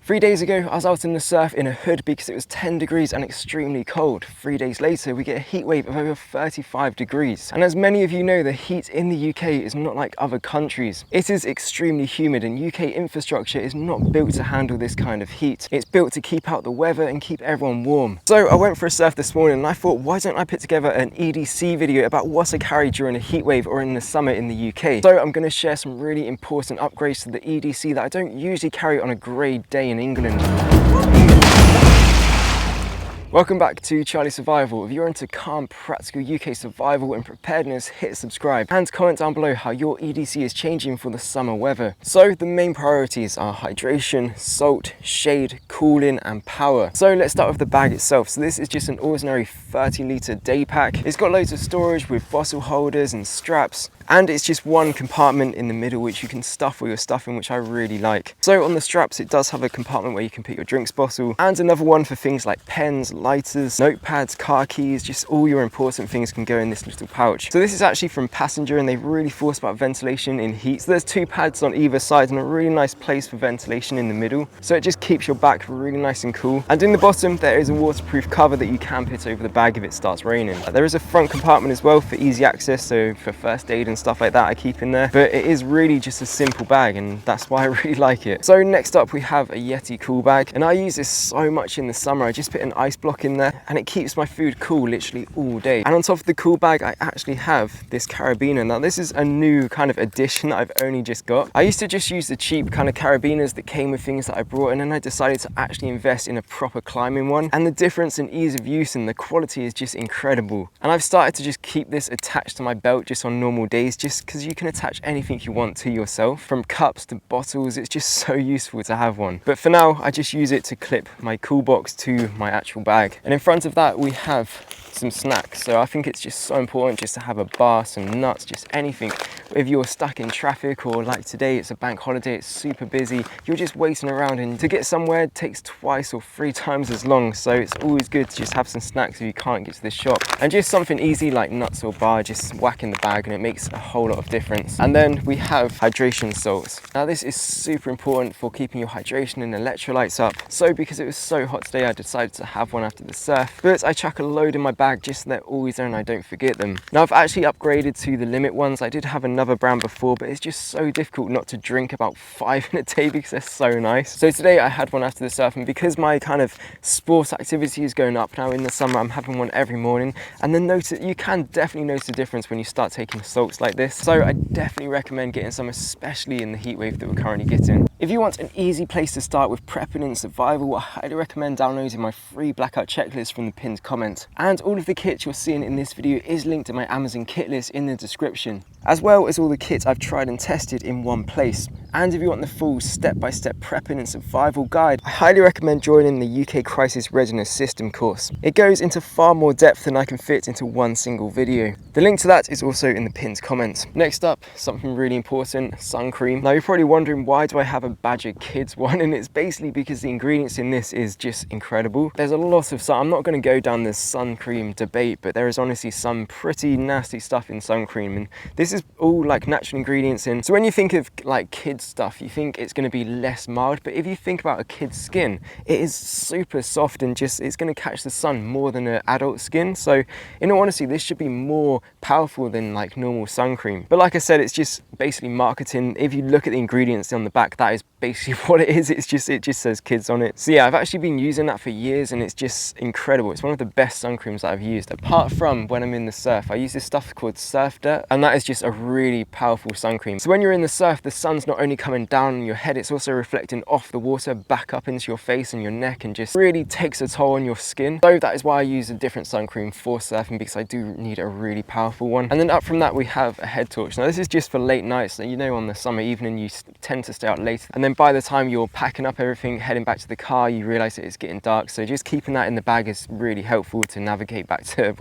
3 days ago, I was out in the surf in a hood because it was 10 degrees and extremely cold. 3 days later, we get a heat wave of over 35 degrees. And as many of you know, the heat in the UK is not like other countries. It is extremely humid and UK infrastructure is not built to handle this kind of heat. It's built to keep out the weather and keep everyone warm. So I went for a surf this morning and I thought, why don't I put together an EDC video about what I carry during a heat wave or in the summer in the UK. So I'm going to share some really important upgrades to the EDC that I don't usually carry on a grey day in England. Welcome back to Charlie Survival. If you're into calm, practical UK survival and preparedness, hit subscribe and comment down below how your EDC is changing for the summer weather. So the main priorities are hydration, salt, shade, cooling and power. So let's start with the bag itself. So this is just an ordinary 30-litre day pack. It's got loads of storage with bottle holders and straps. And it's just one compartment in the middle which you can stuff all your stuff in, which I really like. So on the straps, it does have a compartment where you can put your drinks bottle and another one for things like pens, lighters, notepads, car keys, just all your important things can go in this little pouch. So this is actually from Passenger and they've really thought about ventilation in heat. So there's two pads on either side and a really nice place for ventilation in the middle. So it just keeps your back really nice and cool. And in the bottom, there is a waterproof cover that you can put over the bag if it starts raining. There is a front compartment as well for easy access, so for first aid and stuff like that I keep in there, but it is really just a simple bag and that's why I really like it. So next up we have a Yeti cool bag, and I use this so much in the summer. I just put an ice block in there and it keeps my food cool literally all day. And on top of the cool bag I actually have this carabiner. Now this is a new kind of addition that I've only just got. I used to just use the cheap kind of carabiners that came with things that I brought, and then I decided to actually invest in a proper climbing one, and the difference in ease of use and the quality is just incredible. And I've started to just keep this attached to my belt just on normal days, just because you can attach anything you want to yourself, from cups to bottles. It's just so useful to have one. But for now, I just use it to clip my cool box to my actual bag. And in front of that, we have some snacks. So I think it's just so important just to have a bar, some nuts, just anything. If you're stuck in traffic, or like today, it's a bank holiday, it's super busy, you're just waiting around, and to get somewhere takes twice or 3 times as long. So it's always good to just have some snacks if you can't get to this shop. And just something easy like nuts or bar, just whack in the bag and it makes a whole lot of difference. And then we have hydration salts. Now this is super important for keeping your hydration and electrolytes up. So because it was so hot today, I decided to have one after the surf. But I chuck a load in my bag just so they're always there and I don't forget them. Now I've actually upgraded to the limit ones. I did have another brand before, but it's just so difficult not to drink about 5 in a day because they're so nice. So today I had one after the surf, and because my kind of sports activity is going up now in the summer, I'm having one every morning. And then you can definitely notice the difference when you start taking salts like this. So I definitely recommend getting some, especially in the heat wave that we're currently getting. If you want an easy place to start with prepping and survival, I highly recommend downloading my free blackout checklist from the pinned comment. And all of the kits you're seeing in this video is linked to my Amazon kit list in the description, as well as all the kits I've tried and tested in one place. And if you want the full step-by-step prepping and survival guide, I highly recommend joining the UK Crisis Readiness System course. It goes into far more depth than I can fit into one single video. The link to that is also in the pinned comments. Next up, something really important, sun cream. Now you're probably wondering, why do I have a Badger Kids one? And it's basically because the ingredients in this is just incredible. There's a lot of sun. I'm not going to go down this sun cream debate, but there is honestly some pretty nasty stuff in sun cream, and this is all like natural ingredients in. So when you think of like kids stuff, you think it's going to be less mild, but if you think about a kid's skin, it is super soft and just it's going to catch the sun more than an adult skin. So in all honesty, this should be more powerful than like normal sun cream. But like I said, it's just basically marketing. If you look at the ingredients on the back, that is basically what it is. It just says kids on it. So yeah, I've actually been using that for years and it's just incredible. It's one of the best sun creams that I've used, apart from when I'm in the surf. I use this stuff called Surf Dirt, and that is just a really powerful sun cream. So when you're in the surf, the sun's not only coming down on your head, it's also reflecting off the water back up into your face and your neck, and just really takes a toll on your skin. So that is why I use a different sun cream for surfing, because I do need a really powerful one. And then up from that we have a head torch. Now this is just for late nights. So you know, on the summer evening you tend to stay out later, and then by the time you're packing up everything, heading back to the car, you realize that it's getting dark. So just keeping that in the bag is really helpful to navigate navigate back to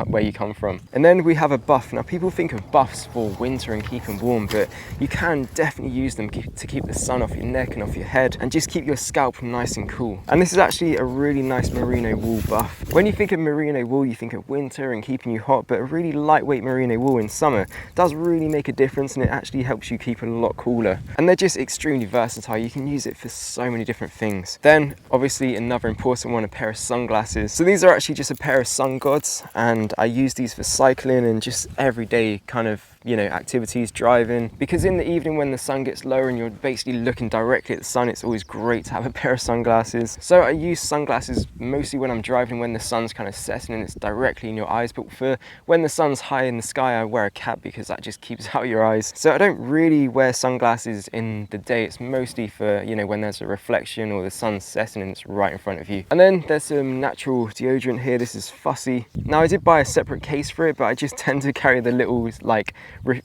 where you come from. And then we have a buff. Now people think of buffs for winter and keeping warm, but you can definitely use them to keep the sun off your neck and off your head and just keep your scalp nice and cool. And this is actually a really nice merino wool buff. When you think of merino wool, you think of winter and keeping you hot, but a really lightweight merino wool in summer does really make a difference, and it actually helps you keep a lot cooler. And they're just extremely versatile. You can use it for so many different things. Then obviously another important one, a pair of sunglasses. So these are actually just a pair of sun gods, and I use these for cycling and just everyday kind of, you know, activities, driving, because in the evening when the sun gets lower and you're basically looking directly at the sun, it's always great to have a pair of sunglasses. So I use sunglasses mostly when I'm driving, when the sun's kind of setting and it's directly in your eyes, but for when the sun's high in the sky, I wear a cap because that just keeps out your eyes. So I don't really wear sunglasses in the day. It's mostly for, you know, when there's a reflection or the sun's setting and it's right in front of you. And then there's some natural deodorant here. This is Fussy. Now I did buy a separate case for it, but I just tend to carry the little like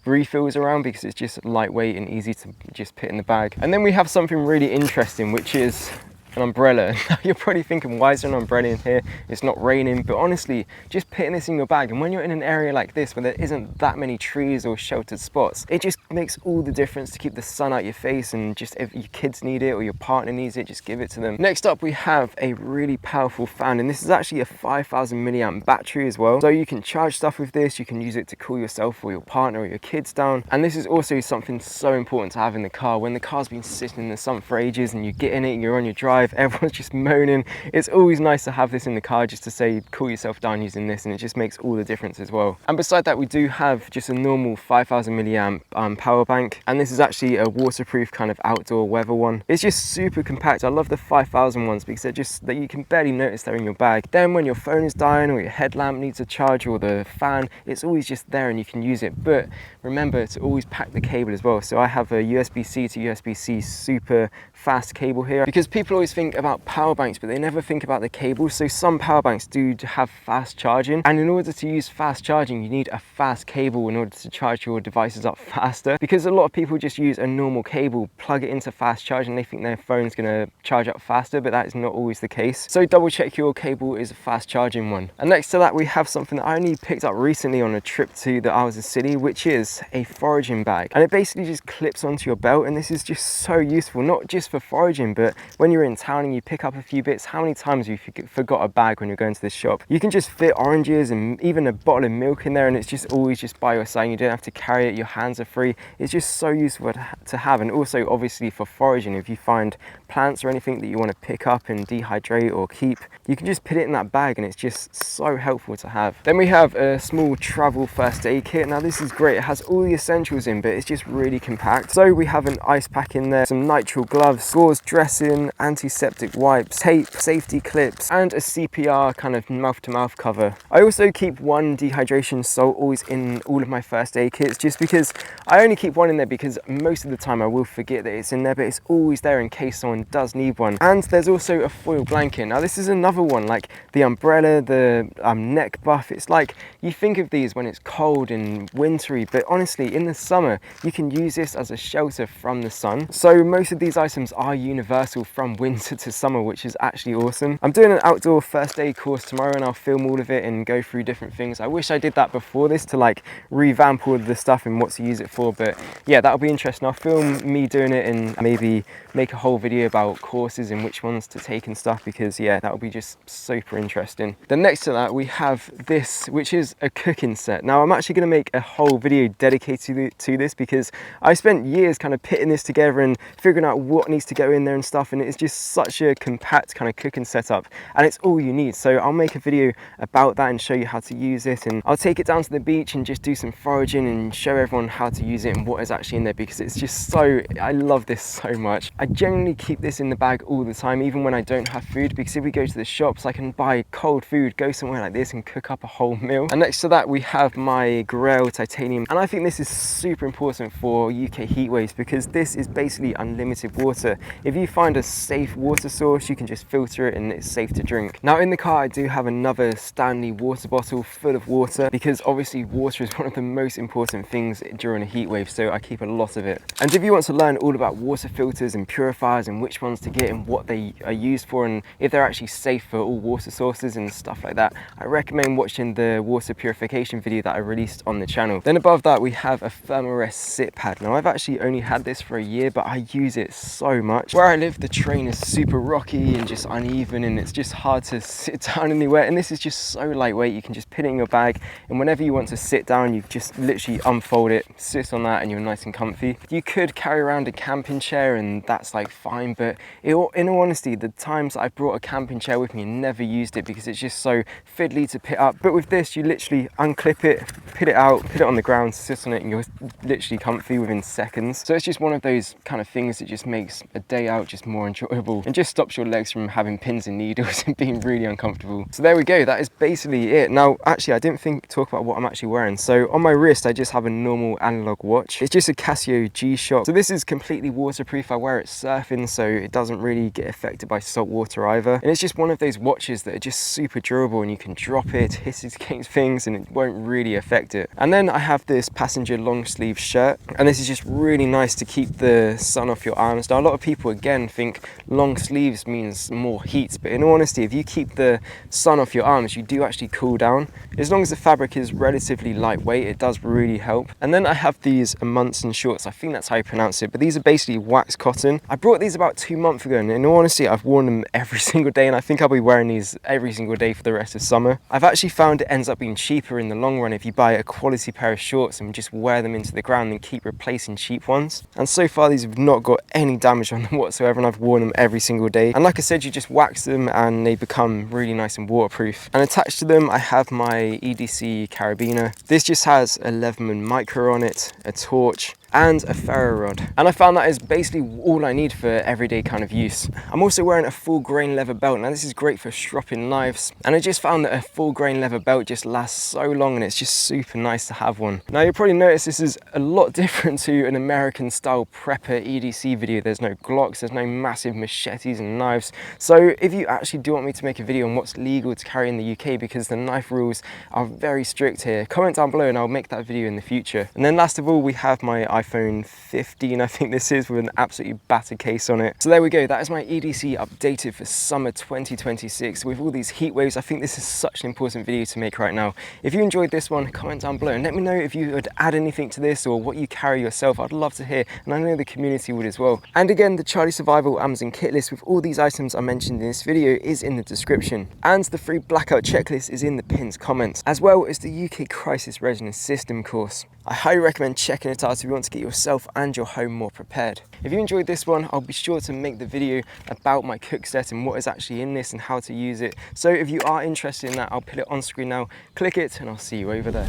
refills around because it's just lightweight and easy to just put in the bag. And then we have something really interesting, which is an umbrella. Now you're probably thinking, why is there an umbrella in here? It's not raining. But honestly, just putting this in your bag, and when you're in an area like this where there isn't that many trees or sheltered spots, it just makes all the difference to keep the sun out your face. And just if your kids need it or your partner needs it, just give it to them. Next up, we have a really powerful fan, and this is actually a 5,000 milliamp battery as well. So you can charge stuff with this. You can use it to cool yourself or your partner or your kids down. And this is also something so important to have in the car. When the car's been sitting in the sun for ages and you get in it and you're on your drive, everyone's just moaning. It's always nice to have this in the car just to say cool yourself down using this, and it just makes all the difference as well. And beside that, we do have just a normal 5,000 milliamp power bank, and this is actually a waterproof kind of outdoor weather one. It's just super compact. I love the 5,000 ones because they're just that you can barely notice they're in your bag. Then when your phone is dying or your headlamp needs a charge or the fan, it's always just there and you can use it. But remember to always pack the cable as well. So I have a USB-C to USB-C super fast cable here, because people always think about power banks but they never think about the cable. So some power banks do have fast charging, and in order to use fast charging you need a fast cable in order to charge your devices up faster, because a lot of people just use a normal cable, plug it into fast charge, and they think their phone's going to charge up faster, but that is not always the case. So double check your cable is a fast charging one. And next to that, we have something that I only picked up recently on a trip to the Isles of Scilly, which is a foraging bag, and it basically just clips onto your belt. And this is just so useful, not just for foraging, but when you're in town and you pick up a few bits. How many times have you forgot a bag when you're going to this shop? You can just fit oranges and even a bottle of milk in there, and it's just always just by your side. You don't have to carry it, your hands are free. It's just so useful to have. And also obviously for foraging, if you find plants or anything that you want to pick up and dehydrate or keep, you can just put it in that bag, and it's just so helpful to have. Then we have a small travel first aid kit. Now this is great. It has all the essentials in, but it's just really compact. So we have an ice pack in there, some nitrile gloves, gauze dressing, antiseptic wipes, tape, safety clips, and a CPR kind of mouth-to-mouth cover. I also keep one dehydration salt always in all of my first aid kits, just because I only keep one in there because most of the time I will forget that it's in there, but it's always there in case someone does need one. And there's also a foil blanket. Now this is another one, like the umbrella, the neck buff. It's like you think of these when it's cold and wintry, but honestly in the summer you can use this as a shelter from the sun. So most of these items are universal from winter to summer, which is actually awesome. I'm doing an outdoor first aid course tomorrow, and I'll film all of it and go through different things. I wish I did that before this to like revamp all of the stuff and what to use it for, but yeah, that'll be interesting. I'll film me doing it and maybe make a whole video about courses and which ones to take and stuff, because yeah, that'll be just super interesting. Then next to that we have this, which is a cooking set. Now I'm actually going to make a whole video dedicated to this, because I spent years kind of putting this together and figuring out what needs to go in there and stuff, and it's just such a compact kind of cooking setup, and it's all you need. So I'll make a video about that and show you how to use it, and I'll take it down to the beach and just do some foraging and show everyone how to use it and what is actually in there, because it's just so, I love this so much. I generally keep this in the bag all the time, even when I don't have food, because if we go to the shops I can buy cold food, go somewhere like this and cook up a whole meal. And next to that we have my Grail titanium, and I think this is super important for UK heat waves, because this is basically unlimited water. If you find a safe water source, you can just filter it and it's safe to drink. Now in the car, I do have another Stanley water bottle full of water, because obviously water is one of the most important things during a heat wave, so I keep a lot of it. And if you want to learn all about water filters and purifiers and which ones to get and what they are used for and if they're actually safe for all water sources and stuff like that, I recommend watching the water purification video that I released on the channel. Then above that, we have a Thermarest sit pad. Now I've actually only had this for a year, but I use it so much. Where I live, the terrain is super rocky and just uneven, and it's just hard to sit down anywhere, and this is just so lightweight. You can just put it in your bag, and whenever you want to sit down, you just literally unfold it, sit on that, and you're nice and comfy. You could carry around a camping chair and that's like fine, but in all honesty, the times I've brought a camping chair with me and never used it because it's just so fiddly to pick up. But with this, you literally unclip it, put it out, put it on the ground, sit on it, and you're literally comfy within seconds. So it's just one of those kind of things that just makes a day out just more enjoyable and just stops your legs from having pins and needles and being really uncomfortable. So there we go, that is basically it. Now actually, I didn't talk about what I'm actually wearing. So on my wrist, I just have a normal analog watch. It's just a Casio G-Shock. So this is completely waterproof. I wear it surfing, so it doesn't really get affected by salt water either. And it's just one of those watches that are just super durable, and you can drop it, hit it against things, and it won't really affect it. And then I have this passenger long sleeve shirt, and this is just really nice to keep the sun off your arms. Now a lot of people again think long sleeves means more heat, but in all honesty, if you keep the sun off your arms, you do actually cool down. As long as the fabric is relatively lightweight, it does really help. And then I have these Munson shorts. I think that's how you pronounce it, but these are basically wax cotton. I brought these about 2 months ago, and in all honesty, I've worn them every single day, and I think I'll be wearing these every single day for the rest of summer. I've actually found it ends up being cheaper in the long run if you buy a quality pair of shorts and just wear them into the ground and keep replacing cheap ones. And so far, these have not got any damage on them whatsoever, and I've worn them every single day. And like I said, you just wax them and they become really nice and waterproof. And attached to them, I have my EDC carabiner. This just has a Leatherman micro on it, a torch, and a ferro rod. And I found that is basically all I need for everyday kind of use. I'm also wearing a full grain leather belt. Now this is great for stropping knives, and I just found that a full grain leather belt just lasts so long, and it's just super nice to have one. Now you'll probably notice this is a lot different to an American style prepper EDC video. There's no Glocks, there's no massive machetes and knives. So if you actually do want me to make a video on what's legal to carry in the UK, because the knife rules are very strict here, comment down below and I'll make that video in the future. And then last of all, we have my iPhone 15, I think this is, with an absolutely battered case on it. So there we go, that is my EDC updated for summer 2026 with all these heat waves. I think this is such an important video to make right now. If you enjoyed this one, comment down below and let me know if you would add anything to this or what you carry yourself. I'd love to hear, and I know the community would as well. And again, the Charlie Survival Amazon kit list with all these items I mentioned in this video is in the description, and the free blackout checklist is in the pinned comments, as well as the UK Crisis Readiness System course. I highly recommend checking it out if you want to get yourself and your home more prepared. If you enjoyed this one, I'll be sure to make the video about my cook set and what is actually in this and how to use it. So if you are interested in that, I'll put it on screen now. Click it and I'll see you over there.